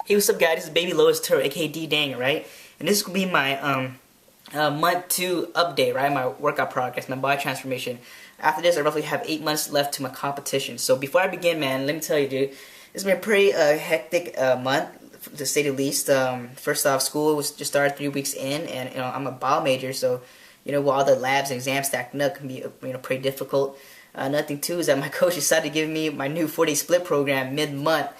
Hey, what's up, guys? This is Baby Lois Turtle, aka D Dang, right? And this is gonna be my month 2 update, right? My workout progress, my body transformation. After this, I roughly have 8 months left to my competition. So before I begin, man, let me tell you, dude, it's been a pretty hectic month, to say the least. First off, school was just started 3 weeks in, and I'm a bio major, so with all the labs and exams stacking up can be pretty difficult. Another thing too is that my coach decided to give me my new 4-day split program mid-month.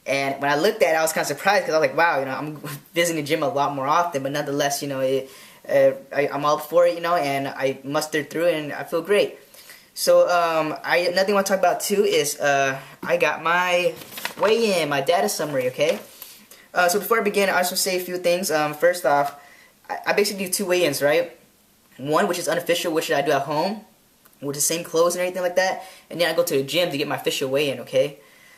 And when I looked at it, I was kind of surprised because I was like, wow, I'm visiting the gym a lot more often. But nonetheless, I'm all for it, and I mustered through it, and I feel great. So, another thing I want to talk about too is I got my weigh-in, my data summary, okay? So before I begin, I just want to say a few things. First off, I basically do 2 weigh-ins, right? One, which is unofficial, which I do at home with the same clothes and everything like that. And then I go to the gym to get my official weigh-in, okay?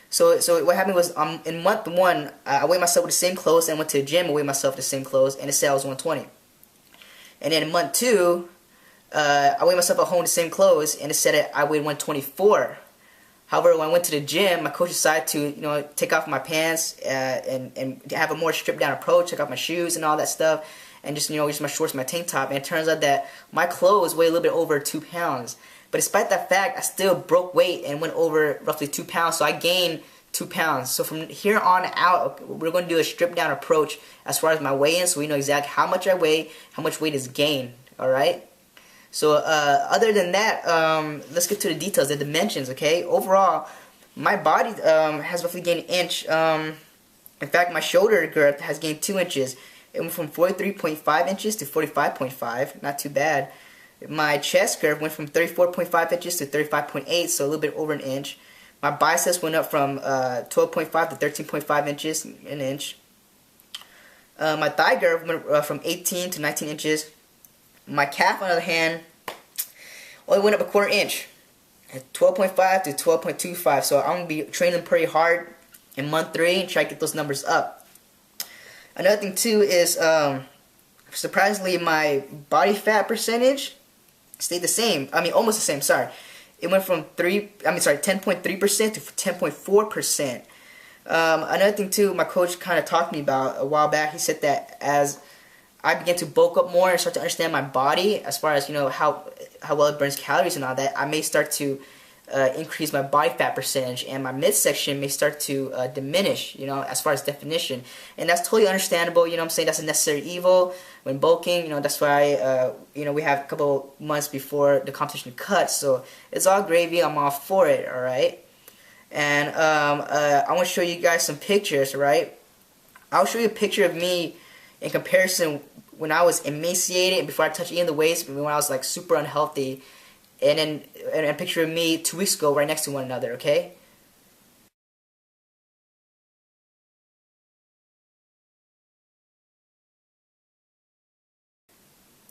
So what happened was in month 1, I weighed myself with the same clothes, and went to the gym and weighed myself with the same clothes, and it said I was 120. And then in month 2, I weighed myself at home with the same clothes, and it said I weighed 124. However, when I went to the gym, my coach decided to take off my pants and have a more stripped down approach, take off my shoes and all that stuff, and just just my shorts, my tank top. And it turns out that my clothes weigh a little bit over 2 pounds. But despite that fact, I still broke weight and went over roughly 2 pounds. So I gained 2 pounds. So from here on out, we're going to do a stripped down approach as far as my weigh-in, so we know exactly how much I weigh, how much weight is gained. All right. So other than that, let's get to the details, the dimensions. Okay. Overall, my body has roughly gained an inch. In fact, my shoulder girth has gained 2 inches. It went from 43.5 inches to 45.5. Not too bad. My chest curve went from 34.5 inches to 35.8, so a little bit over an inch. My biceps went up from 12.5 to 13.5 inches, an inch. My thigh girth went from 18 to 19 inches. My calf, on the other hand, only went up a quarter inch, at 12.5 to 12.25. So I'm going to be training pretty hard in month 3 and try to get those numbers up. Another thing too is, surprisingly, my body fat percentage stayed the same. I mean, almost the same. Sorry, it went from 10.3% to 10.4%. Another thing too, my coach kind of talked to me about a while back. He said that as I began to bulk up more and start to understand my body, as far as how well it burns calories and all that, I may start to increase my body fat percentage, and my midsection may start to diminish, as far as definition. And that's totally understandable, I'm saying? That's a necessary evil when bulking, that's why, we have a couple months before the competition cuts, so it's all gravy, I'm all for it, alright? And I want to show you guys some pictures, right? I'll show you a picture of me in comparison when I was emaciated, before I touched any of the weights, when I was like super unhealthy, and then a picture of me 2 weeks ago right next to one another, okay?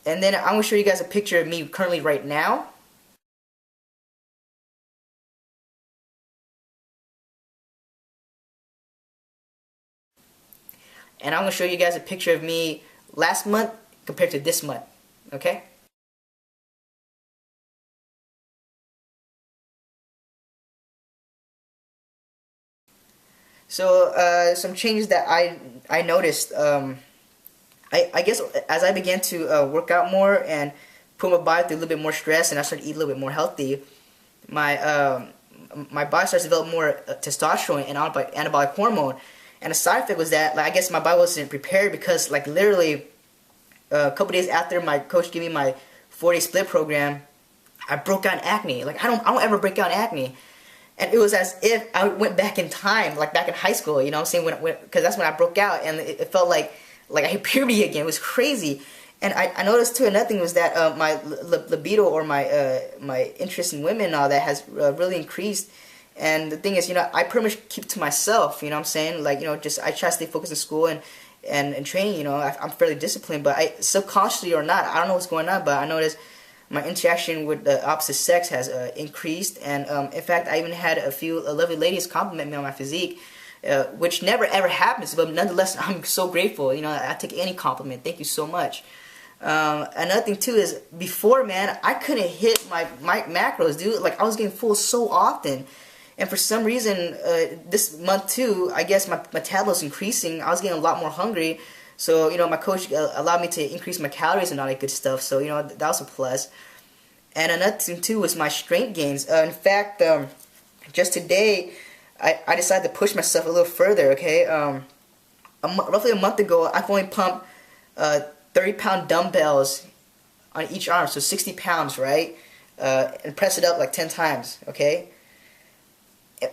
And then I'm going to show you guys a picture of me currently right now. And I'm going to show you guys a picture of me last month compared to this month, okay? So some changes that I noticed, I guess as I began to work out more and put my body through a little bit more stress, and I started to eat a little bit more healthy, my body starts to develop more testosterone and anabolic hormone. And the side effect was that, I guess my body wasn't prepared, because literally a couple days after my coach gave me my 4-day split program, I broke out in acne. I don't ever break out in acne. And it was as if I went back in time, back in high school, you know what I'm saying? Because that's when I broke out, and it felt like I hit puberty again. It was crazy. And I noticed too, another thing was that my libido, or my interest in women and all that, has really increased. And the thing is, I pretty much keep to myself, you know what I'm saying? Just I try to stay focused in school and training, I'm fairly disciplined, but subconsciously or not, I don't know what's going on, but I noticed my interaction with the opposite sex has increased. And in fact, I even had a few lovely ladies compliment me on my physique, which never ever happens, but nonetheless, I'm so grateful. I take any compliment. Thank you so much. Another thing too is, before, man, I couldn't hit my macros, dude. I was getting full so often. And for some reason, this month too, I guess my metabolism increasing. I was getting a lot more hungry. So, my coach allowed me to increase my calories and all that good stuff. So, that was a plus. And another thing too was my strength gains. In fact, just today, I decided to push myself a little further, okay? Roughly a month ago, I could only pump 30-pound dumbbells on each arm, so 60 pounds, right? And press it up like 10 times, okay?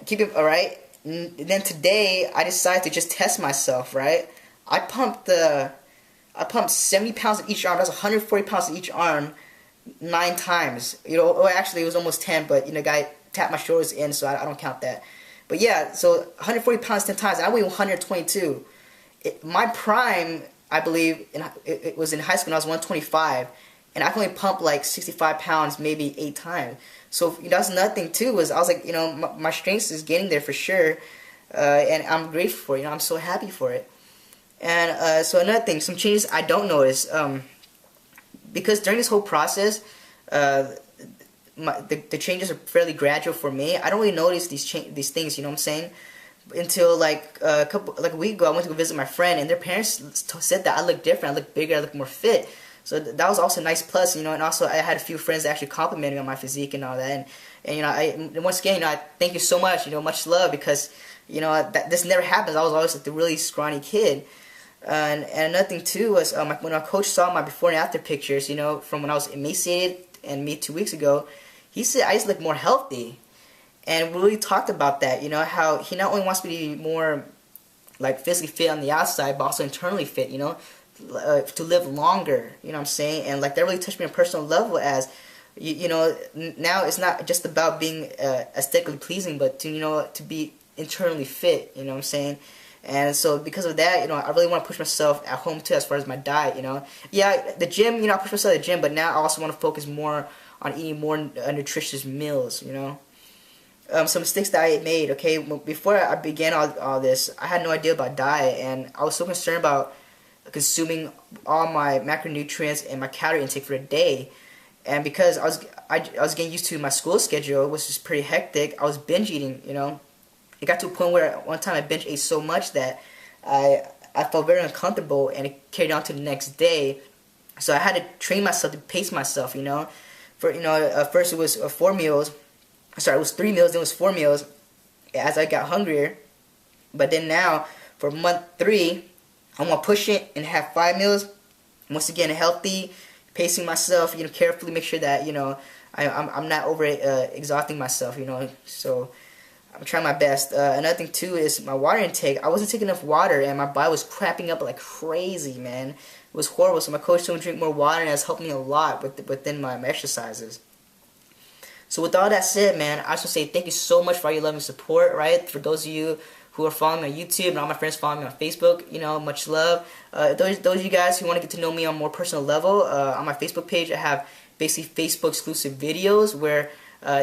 Keep it, alright? And then today, I decided to just test myself, right? I pumped 70 pounds of each arm. That's 140 pounds of each arm 9 times. Actually, it was almost 10, but, guy tapped my shoulders in, so I don't count that. But yeah, so 140 pounds 10 times, and I weigh 122. My prime, I believe, it was in high school when I was 125, and I can only pump like 65 pounds maybe 8 times. So that's another thing too, was I was like, my strength is getting there for sure, and I'm grateful for it. I'm so happy for it. And so another thing, some changes I don't notice, because during this whole process, the changes are fairly gradual for me. I don't really notice these things, you know what I'm saying? Until like a week ago, I went to go visit my friend, and their parents said that I look different, I look bigger, I look more fit. So that was also a nice plus, and also I had a few friends that actually complimented me on my physique and all that, and once again, I thank you so much, much love, because this never happens. I was always like the really scrawny kid. And another thing too was when my coach saw my before and after pictures, from when I was emaciated and me 2 weeks ago, he said I just look more healthy, and we really talked about that. How he not only wants me to be more like physically fit on the outside, but also internally fit. To live longer. You know what I'm saying? And like that really touched me on a personal level, as now it's not just about being aesthetically pleasing, but to be internally fit. You know what I'm saying? And so because of that, I really want to push myself at home too as far as my diet, Yeah, the gym, I push myself at the gym, but now I also want to focus more on eating more nutritious meals, Some mistakes that I made, okay? Before I began all this, I had no idea about diet, and I was so concerned about consuming all my macronutrients and my calorie intake for a day. And because I was getting used to my school schedule, which was pretty hectic, I was binge eating, It got to a point where one time I binge ate so much that I felt very uncomfortable, and it carried on to the next day. So I had to train myself to pace myself, For first it was 4 meals. Sorry, it was 3 meals, then it was 4 meals as I got hungrier. But then now for month 3, I want to push it and have 5 meals. Once again, healthy, pacing myself, carefully, make sure that I'm not over exhausting myself, So I'm trying my best. Another thing too is my water intake. I wasn't taking enough water, and my body was crapping up like crazy, man. It was horrible. So my coach told me to drink more water, and that's helped me a lot within my exercises. So with all that said, man, I just want to say thank you so much for all your love and support, right? For those of you who are following me on YouTube and all my friends following me on Facebook, much love. Those of you guys who want to get to know me on a more personal level, on my Facebook page, I have basically Facebook exclusive videos where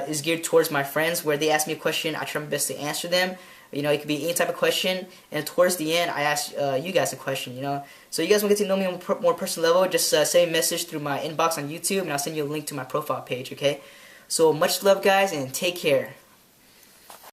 is geared towards my friends, where they ask me a question, I try my best to answer them. It could be any type of question, and towards the end, I ask you guys a question, So you guys want to get to know me on a more personal level, just send me a message through my inbox on YouTube, and I'll send you a link to my profile page, okay? So much love, guys, and take care.